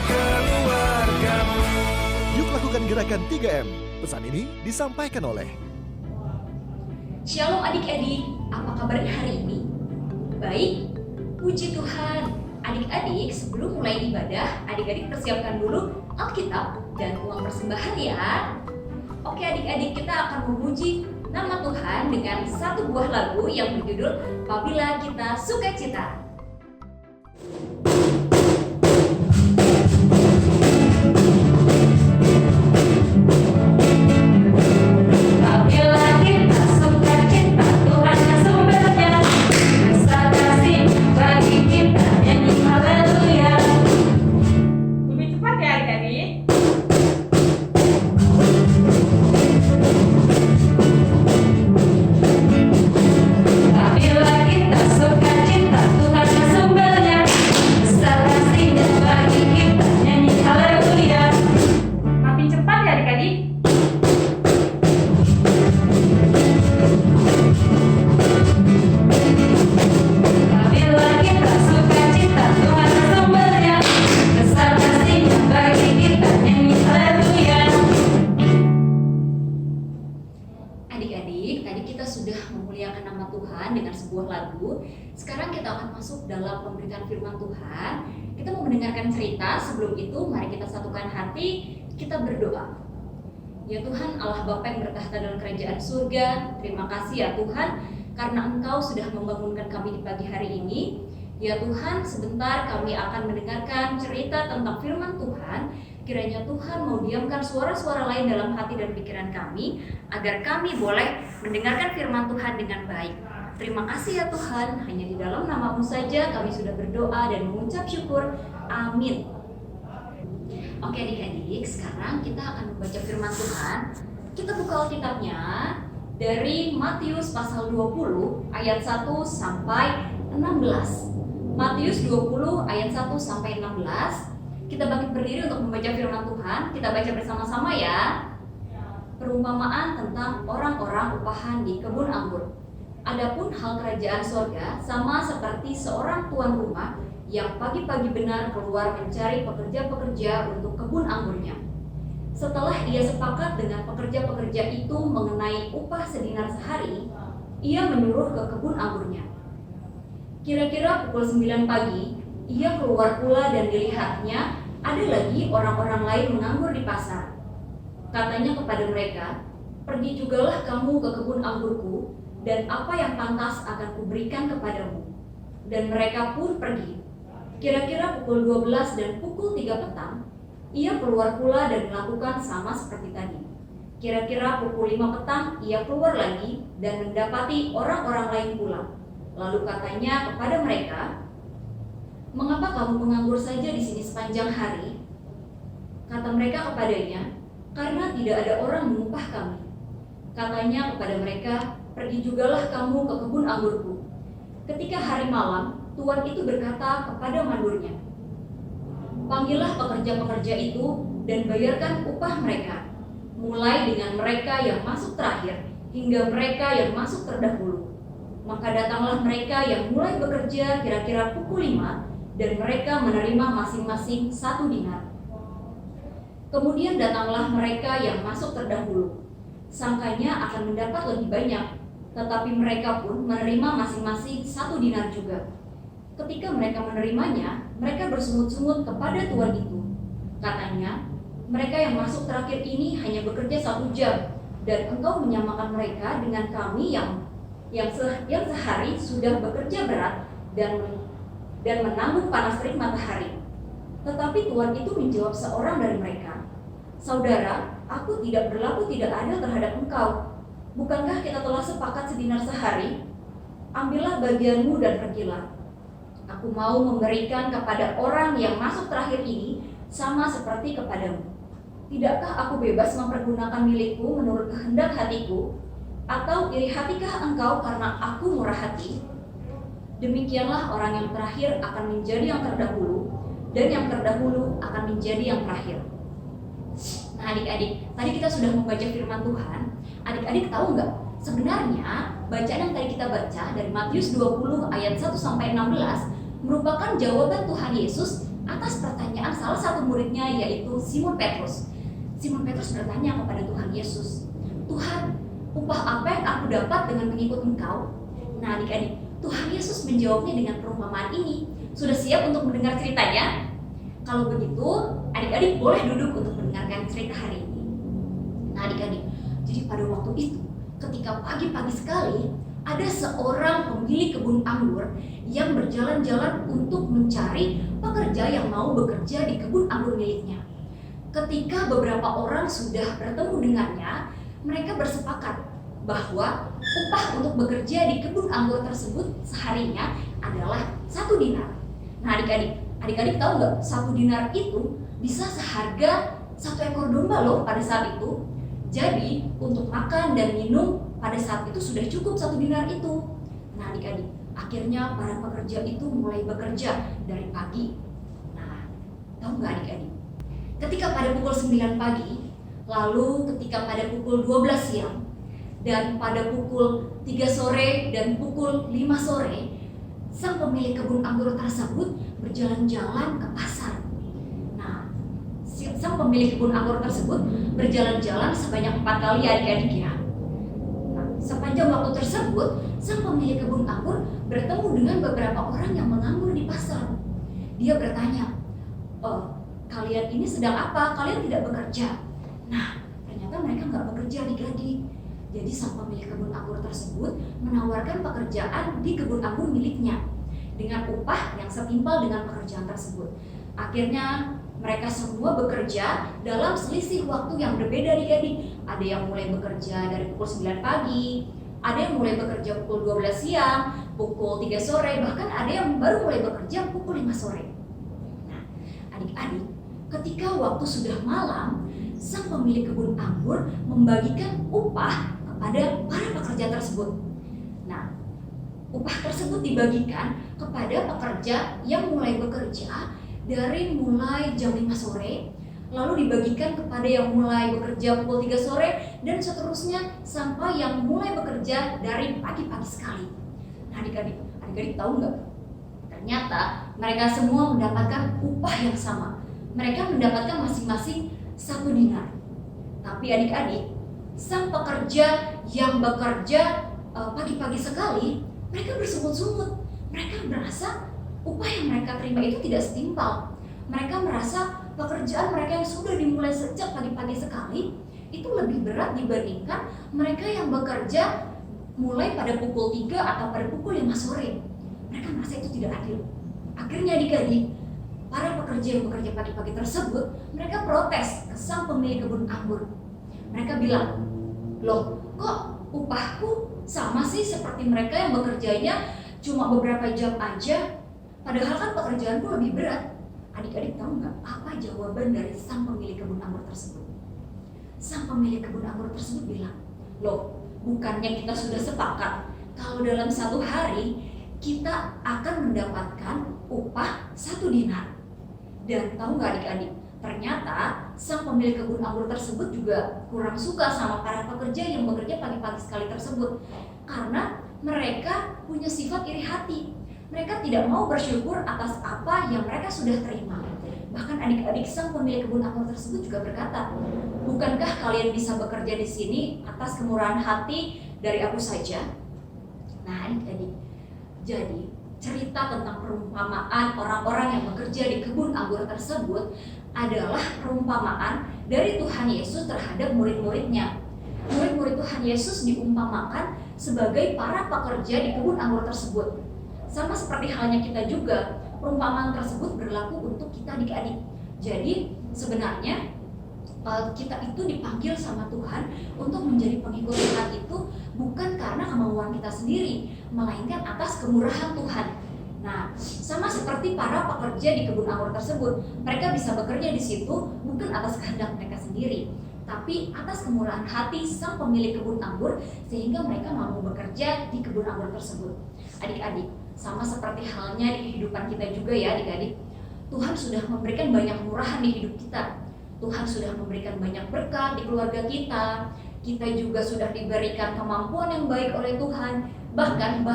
keluargamu. Yuk lakukan gerakan 3M. Pesan ini disampaikan oleh Shalom adik-adik, apa kabarnya hari ini? Baik, puji Tuhan. Adik-adik, sebelum mulai ibadah, adik-adik persiapkan dulu Alkitab dan uang persembahan ya. Oke adik-adik, kita akan memuji nama Tuhan dengan satu buah lagu yang berjudul Apabila Kita Sukacita. Sekarang kita akan masuk dalam pemberitaan firman Tuhan. Kita mau mendengarkan cerita. Sebelum itu mari kita satukan hati, kita berdoa. Ya Tuhan Allah Bapa yang bertahta dalam kerajaan surga, terima kasih ya Tuhan karena Engkau sudah membangunkan kami di pagi hari ini. Ya Tuhan, sebentar kami akan mendengarkan cerita tentang firman Tuhan. Kiranya Tuhan mau diamkan suara-suara lain dalam hati dan pikiran kami, agar kami boleh mendengarkan firman Tuhan dengan baik. Terima kasih ya Tuhan, hanya di dalam nama-Mu saja kami sudah berdoa dan mengucap syukur. Amin. Oke adik-adik, sekarang kita akan membaca firman Tuhan. Kita buka Alkitabnya dari Matius pasal 20 ayat 1 sampai 16. Matius 20 ayat 1 sampai 16. Kita bangkit berdiri untuk membaca firman Tuhan. Kita baca bersama-sama ya. Perumpamaan tentang orang-orang upahan di kebun anggur. Adapun hal kerajaan sorga sama seperti seorang tuan rumah yang pagi-pagi benar keluar mencari pekerja-pekerja untuk kebun anggurnya. Setelah ia sepakat dengan pekerja-pekerja itu mengenai upah sedinar sehari, ia menyuruh ke kebun anggurnya. Kira-kira pukul 9 pagi, ia keluar pula dan dilihatnya ada lagi orang-orang lain menganggur di pasar. Katanya kepada mereka, "Pergi jugalah kamu ke kebun anggurku, dan apa yang pantas akan kuberikan kepadamu." Dan mereka pun pergi. Kira-kira pukul 12 dan pukul 3 petang, ia keluar pula dan melakukan sama seperti tadi. Kira-kira pukul 5 petang, ia keluar lagi dan mendapati orang-orang lain pula. Lalu katanya kepada mereka, "Mengapa kamu menganggur saja di sini sepanjang hari?" Kata mereka kepadanya, "Karena tidak ada orang mengupah kami." Katanya kepada mereka, "Pergi jugalah kamu ke kebun anggurku." Ketika hari malam, tuan itu berkata kepada mandurnya, "Panggillah pekerja-pekerja itu dan bayarkan upah mereka, mulai dengan mereka yang masuk terakhir hingga mereka yang masuk terdahulu." Maka datanglah mereka yang mulai bekerja kira-kira pukul 5 dan mereka menerima masing-masing 1 dinar. Kemudian datanglah mereka yang masuk terdahulu. Sangkanya akan mendapat lebih banyak, tetapi mereka pun menerima masing-masing 1 dinar juga. Ketika mereka menerimanya, mereka bersungut-sungut kepada tuan itu. Katanya, "Mereka yang masuk terakhir ini hanya bekerja 1 jam, dan engkau menyamakan mereka dengan kami yang sehari sudah bekerja berat dan menanggung panas terik matahari." Tetapi tuan itu menjawab seorang dari mereka, "Saudara, aku tidak berlaku tidak adil terhadap engkau. Bukankah kita telah sepakat sedinar sehari? Ambillah bagianmu dan pergilah. Aku mau memberikan kepada orang yang masuk terakhir ini sama seperti kepadamu. Tidakkah aku bebas mempergunakan milikku menurut kehendak hatiku? Atau iri hatikah engkau karena aku murah hati?" Demikianlah orang yang terakhir akan menjadi yang terdahulu, dan yang terdahulu akan menjadi yang terakhir. Nah adik-adik, tadi kita sudah membaca firman Tuhan. Adik-adik tahu nggak? Sebenarnya bacaan yang tadi kita baca dari Matius 20 ayat 1 sampai 16 merupakan jawaban Tuhan Yesus atas pertanyaan salah satu muridnya, yaitu Simon Petrus. Simon Petrus bertanya kepada Tuhan Yesus, "Tuhan, upah apa yang aku dapat dengan mengikut Engkau?" Nah adik-adik, Tuhan Yesus menjawabnya dengan perumpamaan ini. Sudah siap untuk mendengar ceritanya? Kalau begitu, adik-adik boleh duduk untuk mendengarkan cerita hari ini. Nah adik-adik, jadi pada waktu itu, ketika pagi-pagi sekali, ada seorang pemilik kebun anggur yang berjalan-jalan untuk mencari pekerja yang mau bekerja di kebun anggur miliknya. Ketika beberapa orang sudah bertemu dengannya, mereka bersepakat bahwa upah untuk bekerja di kebun anggur tersebut seharinya adalah 1 dinar. Nah adik-adik tahu nggak, 1 dinar itu bisa seharga 1 ekor domba loh pada saat itu. Jadi untuk makan dan minum pada saat itu sudah cukup 1 dinar itu. Nah adik-adik, akhirnya para pekerja itu mulai bekerja dari pagi. Nah, tahu nggak adik-adik? Ketika pada pukul 9 pagi, lalu ketika pada pukul 12 siang, dan pada pukul 3 sore dan pukul 5 sore, sang pemilik kebun anggur tersebut berjalan-jalan ke pasar. Nah, sang pemilik kebun anggur tersebut berjalan-jalan sebanyak 4 kali adik-adik ya. Nah, sepanjang waktu tersebut, sang pemilik kebun anggur bertemu dengan beberapa orang yang menganggur di pasar. Dia bertanya, "Kalian ini sedang apa? Kalian tidak bekerja?" Nah, ternyata mereka nggak bekerja adik-adik. Jadi sang pemilik kebun anggur tersebut menawarkan pekerjaan di kebun anggur miliknya dengan upah yang setimpal dengan pekerjaan tersebut. Akhirnya mereka semua bekerja dalam selisih waktu yang berbeda adik-adik. Ada yang mulai bekerja dari pukul 9 pagi, ada yang mulai bekerja pukul 12 siang, pukul 3 sore, bahkan ada yang baru mulai bekerja pukul 5 sore. Nah, adik-adik, ketika waktu sudah malam, sang pemilik kebun anggur membagikan upah kepada para pekerja tersebut. Nah, upah tersebut dibagikan kepada pekerja yang mulai bekerja dari mulai jam 5 sore, lalu dibagikan kepada yang mulai bekerja pukul 3 sore, dan seterusnya sampai yang mulai bekerja dari pagi-pagi sekali. Nah adik-adik tahu nggak? Ternyata mereka semua mendapatkan upah yang sama. Mereka mendapatkan masing-masing 1 dinar. Tapi adik-adik, sang pekerja yang bekerja pagi-pagi sekali, mereka bersungut-sungut. Mereka merasa upah yang mereka terima itu tidak setimpal. Mereka merasa pekerjaan mereka yang sudah dimulai sejak pagi-pagi sekali itu lebih berat dibandingkan mereka yang bekerja mulai pada pukul 3 atau pada pukul 5 sore. Mereka merasa itu tidak adil. Akhirnya adik-adik, para pekerja yang bekerja pagi-pagi tersebut, mereka protes ke sang pemilik kebun anggur. Mereka bilang, "Loh, kok upahku sama sih seperti mereka yang bekerjanya cuma beberapa jam aja? Padahal kan pekerjaanku lebih berat." Adik-adik tahu nggak apa jawaban dari sang pemilik kebun anggur tersebut? Sang pemilik kebun anggur tersebut bilang, "Loh, bukannya kita sudah sepakat kalau dalam 1 hari kita akan mendapatkan upah 1 dinar. Dan tahu nggak adik-adik, ternyata sang pemilik kebun anggur tersebut juga kurang suka sama para pekerja yang bekerja pagi-pagi sekali tersebut, karena mereka punya sifat iri hati. Mereka tidak mau bersyukur atas apa yang mereka sudah terima. Bahkan adik-adik, sang pemilik kebun anggur tersebut juga berkata, "Bukankah kalian bisa bekerja di sini atas kemurahan hati dari aku saja?" Nah adik-adik, jadi cerita tentang perumpamaan orang-orang yang bekerja di kebun anggur tersebut adalah perumpamaan dari Tuhan Yesus terhadap murid-muridnya. Murid-murid Tuhan Yesus diumpamakan sebagai para pekerja di kebun anggur tersebut. Sama seperti halnya kita juga, perumpamaan tersebut berlaku untuk kita adik-adik. Jadi sebenarnya kita itu dipanggil sama Tuhan untuk menjadi pengikut Tuhan itu bukan karena kemauan kita sendiri, melainkan atas kemurahan Tuhan. Nah, sama seperti para pekerja di kebun anggur tersebut, mereka bisa bekerja di situ bukan atas kehendak mereka sendiri, tapi atas kemurahan hati sang pemilik kebun anggur sehingga mereka mau bekerja di kebun anggur tersebut. Adik-adik, sama seperti halnya di kehidupan kita juga ya adik-adik. Tuhan sudah memberikan banyak murahan di hidup kita. Tuhan sudah memberikan banyak berkat di keluarga kita. Kita juga sudah diberikan kemampuan yang baik oleh Tuhan. Bahkan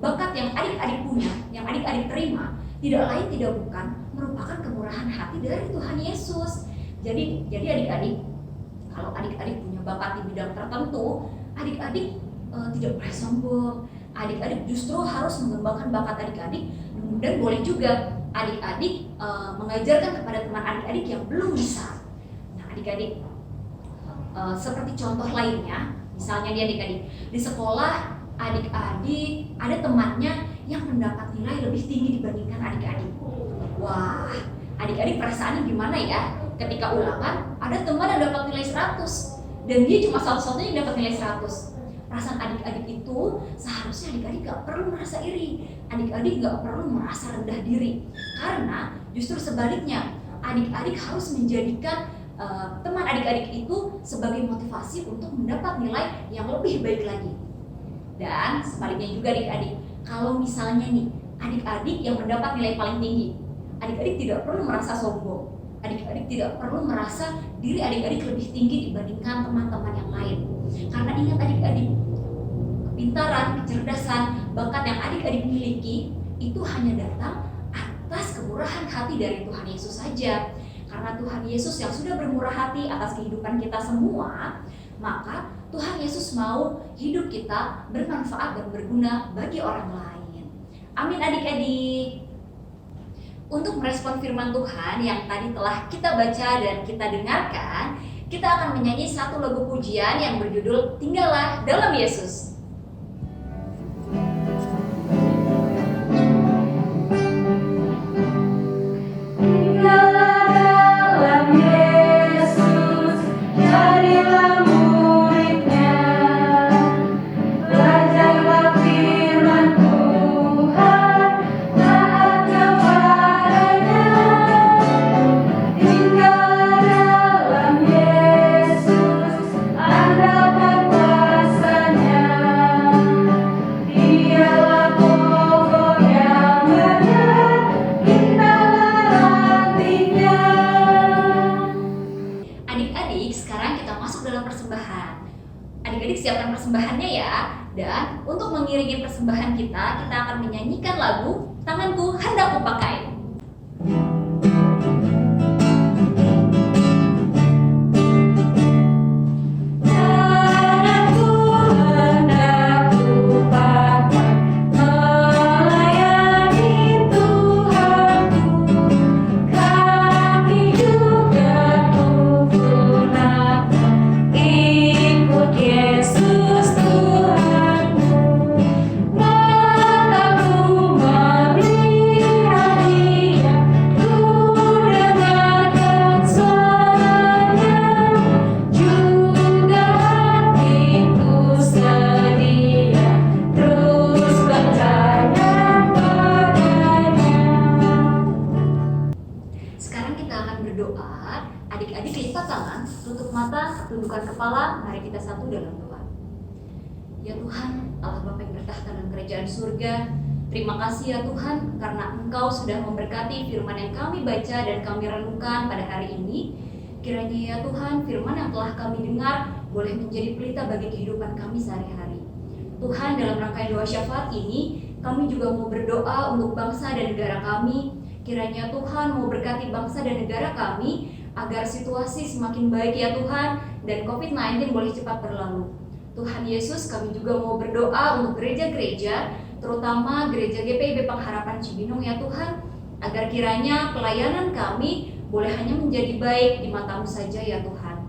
bakat yang adik-adik punya, yang adik-adik terima, tidak lain tidak bukan merupakan kemurahan hati dari Tuhan Yesus. Jadi adik-adik, kalau adik-adik punya bakat di bidang tertentu, adik-adik tidak boleh sombong. Adik-adik justru harus mengembangkan bakat adik-adik, dan boleh juga adik-adik mengajarkan kepada teman adik-adik yang belum bisa. Nah, adik-adik, seperti contoh lainnya, misalnya nih adik-adik, di sekolah adik-adik ada temannya yang mendapat nilai lebih tinggi dibandingkan adik-adik. Wah, adik-adik perasaannya gimana ya? Ketika ulangan ada teman yang dapat nilai 100 dan dia cuma satu-satunya yang dapat nilai 100. Perasaan adik-adik itu seharusnya adik-adik gak perlu merasa iri, adik-adik gak perlu merasa rendah diri, karena justru sebaliknya adik-adik harus menjadikan teman adik-adik itu sebagai motivasi untuk mendapat nilai yang lebih baik lagi. Dan sebaliknya juga adik-adik, kalau misalnya nih adik-adik yang mendapat nilai paling tinggi, adik-adik tidak perlu merasa sombong, adik-adik tidak perlu merasa diri adik-adik lebih tinggi dibandingkan teman-teman yang lain. Karena ingat adik-adik, kepintaran, kecerdasan, bakat yang adik-adik miliki itu hanya datang atas kemurahan hati dari Tuhan Yesus saja. Karena Tuhan Yesus yang sudah bermurah hati atas kehidupan kita semua, maka Tuhan Yesus mau hidup kita bermanfaat dan berguna bagi orang lain. Amin adik-adik. Untuk merespon firman Tuhan yang tadi telah kita baca dan kita dengarkan, kita akan menyanyi satu lagu pujian yang berjudul Tinggallah Dalam Yesus. Adik-adik siapkan persembahannya ya. Dan untuk mengiringi persembahan kita akan menyanyikan lagu Tanganku Hendak Kupakai. Adik-adik lipat tangan, tutup mata, tundukkan kepala, mari kita satu dalam doa. Ya Tuhan, Allah Bapa yang bertahta dalam kerajaan surga, terima kasih ya Tuhan karena Engkau sudah memberkati firman yang kami baca dan kami renungkan pada hari ini. Kiranya ya Tuhan, firman yang telah kami dengar boleh menjadi pelita bagi kehidupan kami sehari-hari. Tuhan, dalam rangkaian doa syafaat ini, kami juga mau berdoa untuk bangsa dan negara kami. Kiranya Tuhan mau berkati bangsa dan negara kami, agar situasi semakin baik ya Tuhan, dan COVID-19 boleh cepat berlalu. Tuhan Yesus, kami juga mau berdoa untuk gereja-gereja, terutama gereja GPIB Pengharapan Cibinong ya Tuhan, agar kiranya pelayanan kami boleh hanya menjadi baik di mata-Mu saja ya Tuhan.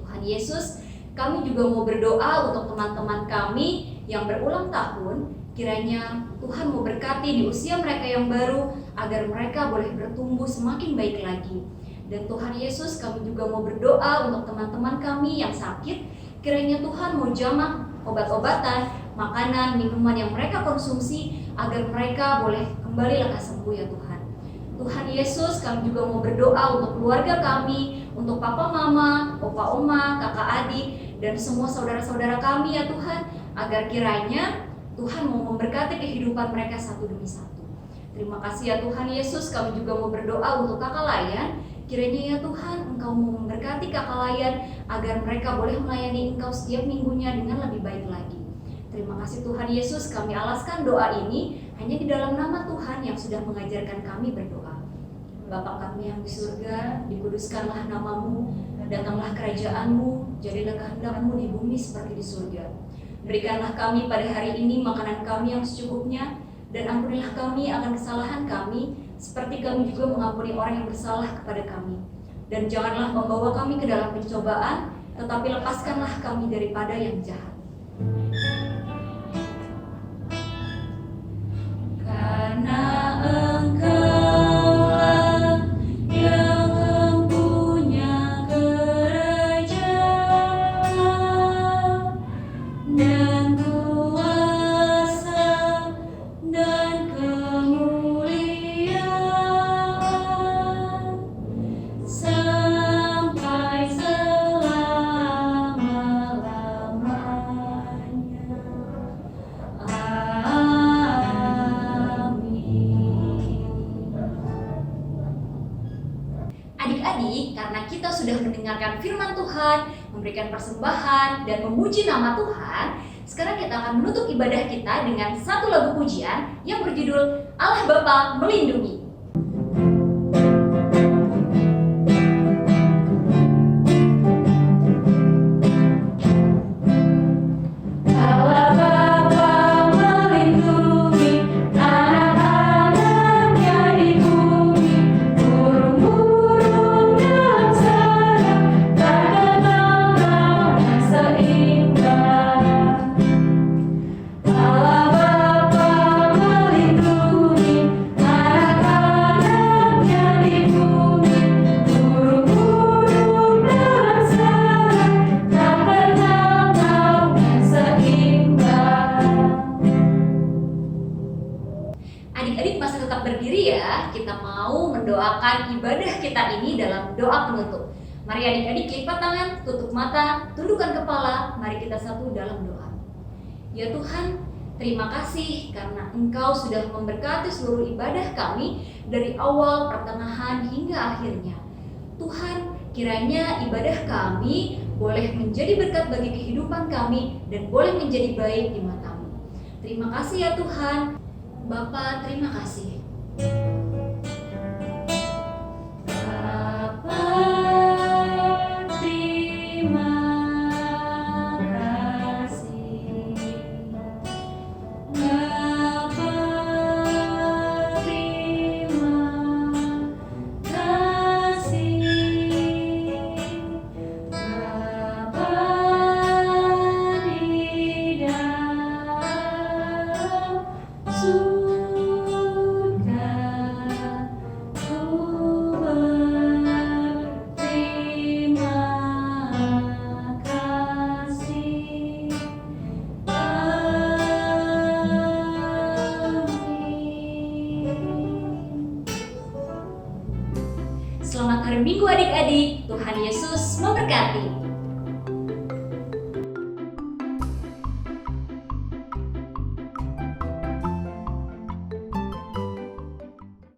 Tuhan Yesus, kami juga mau berdoa untuk teman-teman kami yang berulang tahun, kiranya Tuhan mau berkati di usia mereka yang baru, agar mereka boleh bertumbuh semakin baik lagi. Dan Tuhan Yesus, kami juga mau berdoa untuk teman-teman kami yang sakit, kiranya Tuhan mau jamah obat-obatan, makanan, minuman yang mereka konsumsi, agar mereka boleh kembali lekas sembuh ya Tuhan. Tuhan Yesus, kami juga mau berdoa untuk keluarga kami, untuk papa mama, opa oma, kakak adik, dan semua saudara-saudara kami ya Tuhan, agar kiranya Tuhan mau memberkati kehidupan mereka satu demi satu. Terima kasih ya Tuhan Yesus, kami juga mau berdoa untuk kakak layan. Kiranya ya Tuhan, Engkau mau memberkati kakak layan agar mereka boleh melayani Engkau setiap minggunya dengan lebih baik lagi. Terima kasih Tuhan Yesus, kami alaskan doa ini hanya di dalam nama Tuhan yang sudah mengajarkan kami berdoa. Bapa kami yang di surga, dikuduskanlah namamu, datanglah kerajaan-Mu, jadilah kehendak-Mu di bumi seperti di surga. Berikanlah kami pada hari ini makanan kami yang secukupnya, dan ampunilah kami akan kesalahan kami, seperti kami juga mengampuni orang yang bersalah kepada kami. Dan janganlah membawa kami ke dalam pencobaan, tetapi lepaskanlah kami daripada yang jahat. Karena Engkaulah yang mempunyai kerajaan dan kuasa dan kemuliaan sampai selama-lamanya. Adik-adik, karena kita sudah mendengarkan firman Tuhan, memberikan persembahan, dan memuji nama Tuhan, sekarang kita akan menutup ibadah kita dengan satu lagu pujian yang berjudul Allah Bapa Melindungi. Adik-adik masih tetap berdiri ya. Kita mau mendoakan ibadah kita ini dalam doa penutup. Mari adik-adik lipat tangan, tutup mata, tundukkan kepala. Mari kita satu dalam doa. Ya Tuhan, terima kasih karena Engkau sudah memberkati seluruh ibadah kami dari awal, pertengahan hingga akhirnya. Tuhan, kiranya ibadah kami boleh menjadi berkat bagi kehidupan kami dan boleh menjadi baik di mata-Mu. Terima kasih ya Tuhan. Bapa, terima kasih. Bapa, terima kasih. Bapa, terima kasih. Bapa di dalam surga, selamat hari Minggu adik-adik. Tuhan Yesus memberkati.